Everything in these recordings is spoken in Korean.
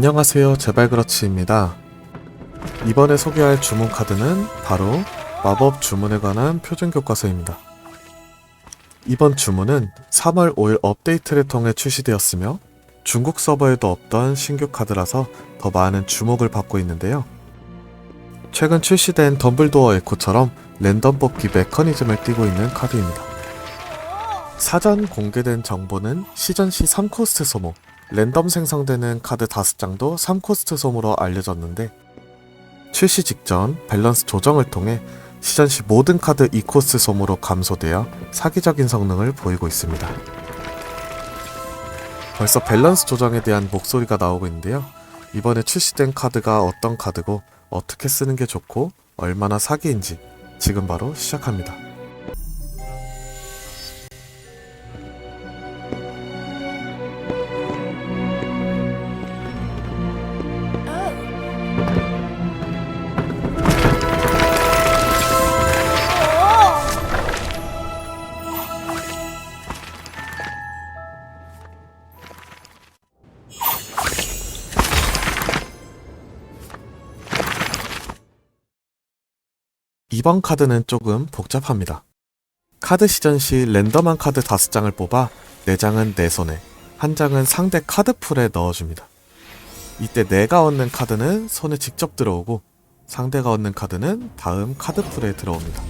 안녕하세요, 제발그렇지입니다. 이번에 소개할 주문 카드는 바로 마법 주문에 관한 표준 교과서입니다. 이번 주문은 3월 5일 업데이트를 통해 출시되었으며 중국 서버에도 없던 신규 카드라서 더 많은 주목을 받고 있는데요. 최근 출시된 덤블도어 에코처럼 랜덤 뽑기 메커니즘을 띠고 있는 카드입니다. 사전 공개된 정보는 시전시 3코스트 소모, 랜덤 생성되는 카드 5장도 3코스트 소모로 알려졌는데 출시 직전 밸런스 조정을 통해 시전시 모든 카드 2코스트 소모로 감소되어 사기적인 성능을 보이고 있습니다. 벌써 밸런스 조정에 대한 목소리가 나오고 있는데요. 이번에 출시된 카드가 어떤 카드고 어떻게 쓰는 게 좋고 얼마나 사기인지 지금 바로 시작합니다. 이번 카드는 조금 복잡합니다. 카드 시전 시 랜덤한 카드 5장을 뽑아 4장은 내 손에, 1장은 상대 카드풀에 넣어줍니다. 이때 내가 얻는 카드는 손에 직접 들어오고 상대가 얻는 카드는 다음 카드풀에 들어옵니다.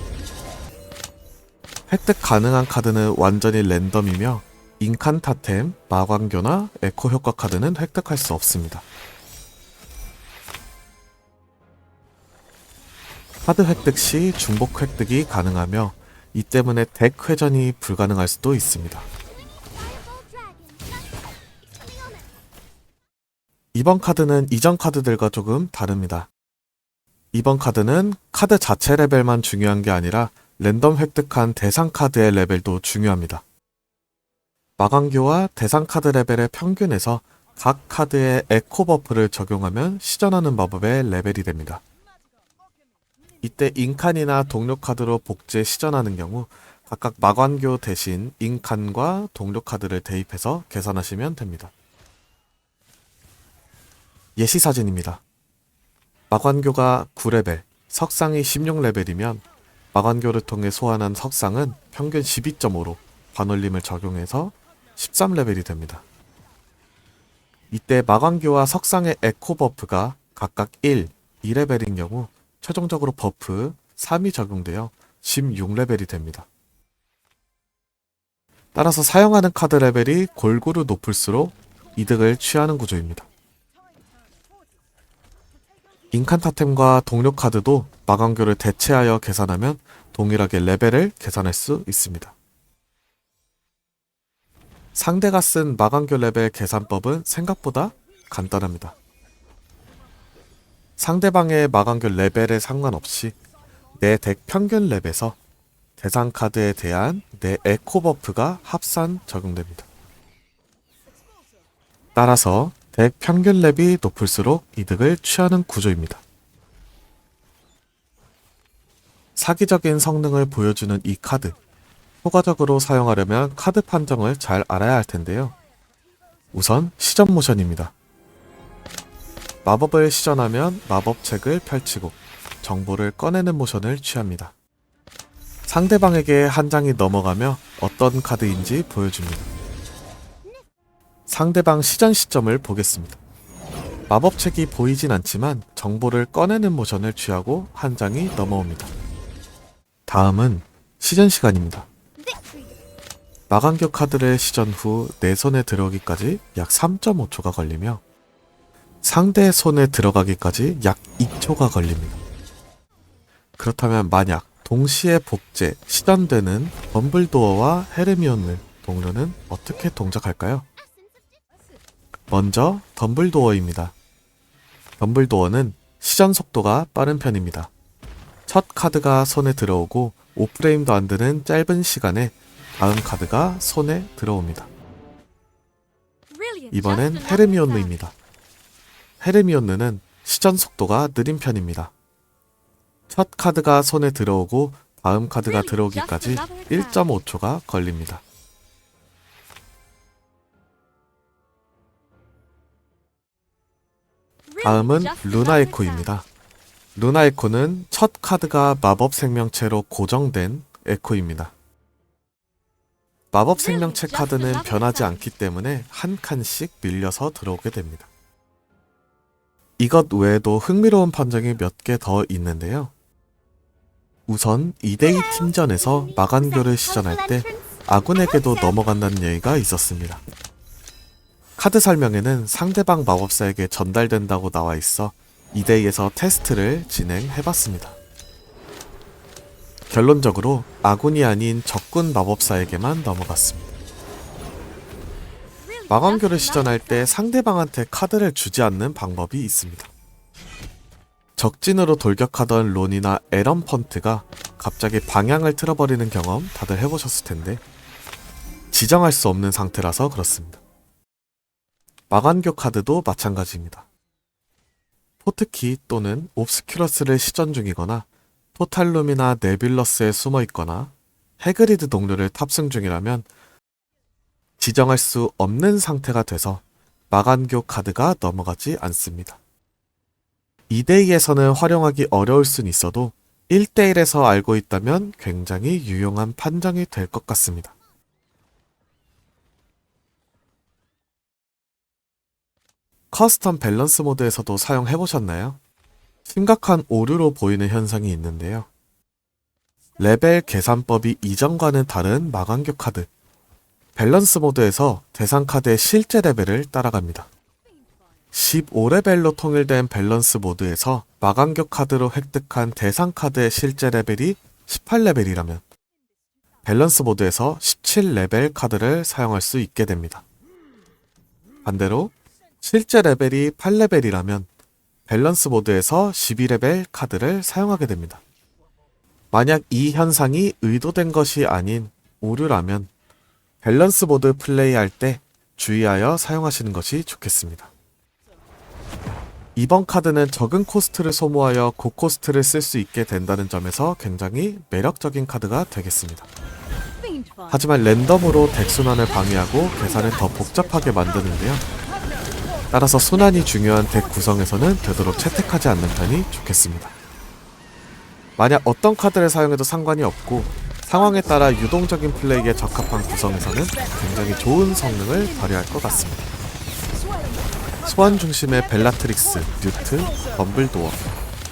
획득 가능한 카드는 완전히 랜덤이며 인칸타템, 마광교나 에코 효과 카드는 획득할 수 없습니다. 카드 획득 시 중복 획득이 가능하며 이 때문에 덱 회전이 불가능할 수도 있습니다. 이번 카드는 이전 카드들과 조금 다릅니다. 이번 카드는 카드 자체 레벨만 중요한 게 아니라 랜덤 획득한 대상 카드의 레벨도 중요합니다. 마광교와 대상 카드 레벨의 평균에서 각 카드에 에코 버프를 적용하면 시전하는 마법의 레벨이 됩니다. 이때 인칸이나 동료 카드로 복제 시전하는 경우 각각 마관교 대신 인칸과 동료 카드를 대입해서 계산하시면 됩니다. 예시 사진입니다. 마관교가 9레벨, 석상이 16레벨이면 마관교를 통해 소환한 석상은 평균 12.5로 반올림을 적용해서 13레벨이 됩니다. 이때 마관교와 석상의 에코 버프가 각각 1, 2레벨인 경우 최종적으로 버프 3이 적용되어 16레벨이 됩니다. 따라서 사용하는 카드 레벨이 골고루 높을수록 이득을 취하는 구조입니다. 인칸타템과 동료 카드도 마광교를 대체하여 계산하면 동일하게 레벨을 계산할 수 있습니다. 상대가 쓴 마광교 레벨 계산법은 생각보다 간단합니다. 상대방의 마광교 레벨에 상관없이 내 덱 평균 랩에서 대상 카드에 대한 내 에코 버프가 합산 적용됩니다. 따라서 덱 평균 랩이 높을수록 이득을 취하는 구조입니다. 사기적인 성능을 보여주는 이 카드, 효과적으로 사용하려면 카드 판정을 잘 알아야 할 텐데요. 우선 시전 모션입니다. 마법을 시전하면 마법책을 펼치고 정보를 꺼내는 모션을 취합니다. 상대방에게 한 장이 넘어가며 어떤 카드인지 보여줍니다. 상대방 시전 시점을 보겠습니다. 마법책이 보이진 않지만 정보를 꺼내는 모션을 취하고 한 장이 넘어옵니다. 다음은 시전 시간입니다. 마광교 카드를 시전 후 내 손에 들어오기까지 약 3.5초가 걸리며 상대 손에 들어가기까지 약 2초가 걸립니다. 그렇다면 만약 동시에 복제, 시전되는 덤블도어와 헤르미온느 동료는 어떻게 동작할까요? 먼저 덤블도어입니다. 덤블도어는 시전 속도가 빠른 편입니다. 첫 카드가 손에 들어오고 5프레임도 안 되는 짧은 시간에 다음 카드가 손에 들어옵니다. 이번엔 헤르미온느입니다. 헤르미온느는 시전 속도가 느린 편입니다. 첫 카드가 손에 들어오고 다음 카드가 들어오기까지 1.5초가 걸립니다. 다음은 루나 에코입니다. 루나 에코는 첫 카드가 마법 생명체로 고정된 에코입니다. 마법 생명체 카드는 변하지 않기 때문에 한 칸씩 밀려서 들어오게 됩니다. 이것 외에도 흥미로운 판정이 몇 개 더 있는데요. 우선 2대2 팀전에서 마간교를 시전할 때 아군에게도 넘어간다는 얘기가 있었습니다. 카드 설명에는 상대방 마법사에게 전달된다고 나와 있어 2대2에서 테스트를 진행해봤습니다. 결론적으로 아군이 아닌 적군 마법사에게만 넘어갔습니다. 마광교를 시전할 때 상대방한테 카드를 주지 않는 방법이 있습니다. 적진으로 돌격하던 론이나 에런펀트가 갑자기 방향을 틀어버리는 경험 다들 해보셨을 텐데 지정할 수 없는 상태라서 그렇습니다. 마간교 카드도 마찬가지입니다. 포트키 또는 옵스큐러스를 시전 중이거나 토탈룸이나 네뷸러스에 숨어있거나 해그리드 동료를 탑승 중이라면 지정할 수 없는 상태가 돼서 마간교 카드가 넘어가지 않습니다. 2대2에서는 활용하기 어려울 순 있어도 1대1에서 알고 있다면 굉장히 유용한 판정이 될 것 같습니다. 커스텀 밸런스 모드에서도 사용해보셨나요? 심각한 오류로 보이는 현상이 있는데요. 레벨 계산법이 이전과는 다른 마간교 카드. 밸런스 모드에서 대상 카드의 실제 레벨을 따라갑니다. 15레벨로 통일된 밸런스 모드에서 마간교 카드로 획득한 대상 카드의 실제 레벨이 18레벨이라면 밸런스 모드에서 17레벨 카드를 사용할 수 있게 됩니다. 반대로 실제 레벨이 8레벨이라면 밸런스 모드에서 12레벨 카드를 사용하게 됩니다. 만약 이 현상이 의도된 것이 아닌 오류라면 밸런스 모드 플레이할 때 주의하여 사용하시는 것이 좋겠습니다. 이번 카드는 적은 코스트를 소모하여 고코스트를 쓸 수 있게 된다는 점에서 굉장히 매력적인 카드가 되겠습니다. 하지만 랜덤으로 덱 순환을 방해하고 계산을 더 복잡하게 만드는데요. 따라서 순환이 중요한 덱 구성에서는 되도록 채택하지 않는 편이 좋겠습니다. 만약 어떤 카드를 사용해도 상관이 없고 상황에 따라 유동적인 플레이에 적합한 구성에서는 굉장히 좋은 성능을 발휘할 것 같습니다. 소환 중심의 벨라트릭스, 뉴트, 덤블도어,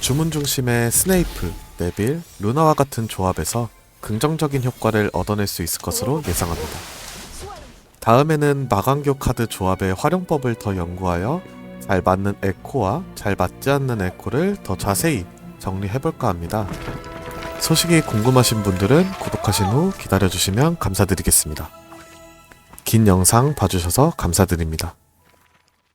주문 중심의 스네이프, 네빌, 루나와 같은 조합에서 긍정적인 효과를 얻어낼 수 있을 것으로 예상합니다. 다음에는 마간교 카드 조합의 활용법을 더 연구하여 잘 맞는 에코와 잘 맞지 않는 에코를 더 자세히 정리해볼까 합니다. 소식이 궁금하신 분들은 구독하신 후 기다려주시면 감사드리겠습니다. 긴 영상 봐주셔서 감사드립니다.